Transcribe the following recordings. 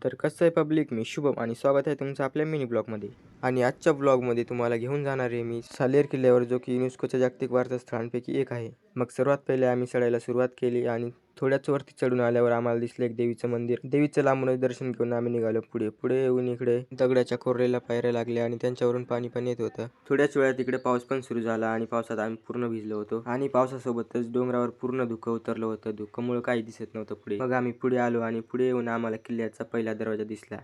तर कसं आहे पब्लिक, मी शुभम आणि स्वागत आहे तुमचं आपल्या मिनी ब्लॉगमध्ये. आणि आजच्या ब्लॉगमध्ये तुम्हाला घेऊन जाणार आहे मी सालेर किल्ल्यावर, जो की युनेस्कोच्या जागतिक वारसा स्थळांपैकी एक आहे. मग सर्वात पहिले आम्ही चढायला सुरुवात केली आणि थोड्याच वरती चढून आल्यावर आम्हाला दिसलं एक देवीचं मंदिर. देवीचं लांबूनच दर्शन घेऊन आम्ही निघालो पुढे. पुढे येऊन इकडे दगडाच्या कोरलेल्या पायऱ्या लागल्या आणि त्यांच्यावरून पाणी पण येत होतं. थोड्याच वेळात इकडे पाऊस पण सुरू झाला आणि पावसात आम्ही पूर्ण भिजलो होतो आणि पावसासोबतच डोंगरावर पूर्ण धुकं उतरलं होतं. धुक्यामुळे काही दिसत नव्हतं पुढे. मग आम्ही पुढे आलो आणि पुढे येऊन आम्हाला किल्ल्याचा पहिला दरवाजा दिसला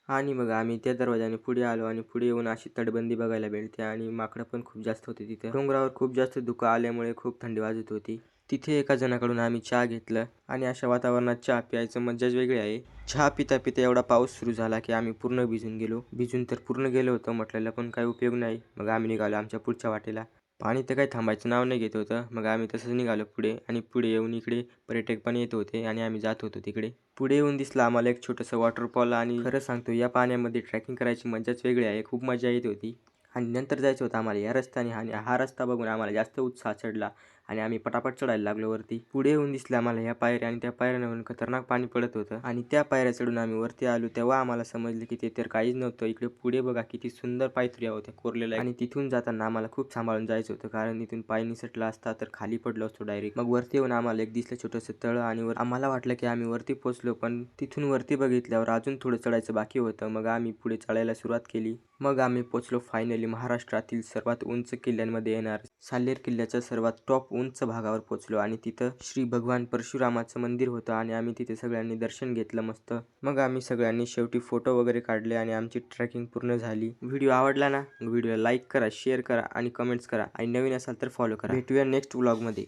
आणि मग आम्ही त्या दरवाजाने पुढे आलो आणि पुढे येऊन अशी तटबंदी बघायला भेटते आणि माकडं पण खूप जास्त होते तिथे. डोंगरावर खूप जास्त धुकं आल्यामुळे खूप थंडी वाजत होती. तिथे एका जणाकडून आम्ही चहा घेतलं आणि अशा वातावरणात चहा प्यायचं मज्जाच वेगळी आहे. चहा पिता पिता एवढा पाऊस सुरू झाला की आम्ही पूर्ण भिजून गेलो. भिजून तर पूर्ण गेलो होतो म्हटलेलं, पण काही उपयोग नाही. मग आम्ही निघालो आमच्या पुढच्या वाटेला. पाणी तर काही थांबायचं नाव नाही घेत होतं. मग आम्ही तसंच निघालो पुढे आणि पुढे येऊन इकडे पर्यटक पण येत होते आणि आम्ही जात होतो तिकडे. पुढे येऊन दिसलं आम्हाला एक छोटंसं वॉटरफॉल आणि खरं सांगतो या पाण्यामध्ये ट्रॅकिंग करायची मजाच वेगळी आहे. खूप मजा येत होती. आणि नंतर जायचं होतं आम्हाला या रस्त्याने आणि हा रस्ता बघून आम्हाला जास्त उत्साह चढला आणि आम्ही पटापट चढायला लागलो वरती. पुढे येऊन दिसलं आम्हाला ह्या पायऱ्या आणि त्या पायऱ्यांवरून खतरनाक पाणी पडत होतं आणि त्या पायऱ्या चढून आम्ही वरती आलो तेव्हा आम्हाला समजलं की ते तर काहीच नव्हतं. इकडे पुढे बघा किती सुंदर पायथ्या होत्या कोरलेल्या आणि तिथून जाताना आम्हाला खूप सांभाळून जायचं होतं, कारण इथून पाय निसटला असता तर खाली पडलो असतो डायरेक्ट. मग वरती येऊन आम्हाला एक दिसलं छोटंसं तळ आणि आम्हाला वाटलं की आम्ही वरती पोहोचलो, पण तिथून वरती बघितल्यावर अजून थोडं चढायचं बाकी होतं. मग आम्ही पुढे चढायला सुरुवात केली. मग आम्ही पोहोचलो फायनली महाराष्ट्रातील सर्वात उंच किल्ल्यांमध्ये येणार साल्हेर किल्ल्याच्या सर्वात टॉप उंच भागावर पोहोचलो आणि तिथं श्री भगवान परशुरामाचं मंदिर होतं आणि आम्ही तिथे सगळ्यांनी दर्शन घेतलं मस्त. मग आम्ही सगळ्यांनी शेवटी फोटो वगैरे काढले आणि आमची ट्रेकिंग पूर्ण झाली. व्हिडिओ आवडला ना? व्हिडिओला लाईक करा, शेअर करा आणि कमेंट्स करा आणि नवीन असाल तर फॉलो करा. भेटूया नेक्स्ट व्लॉगमध्ये.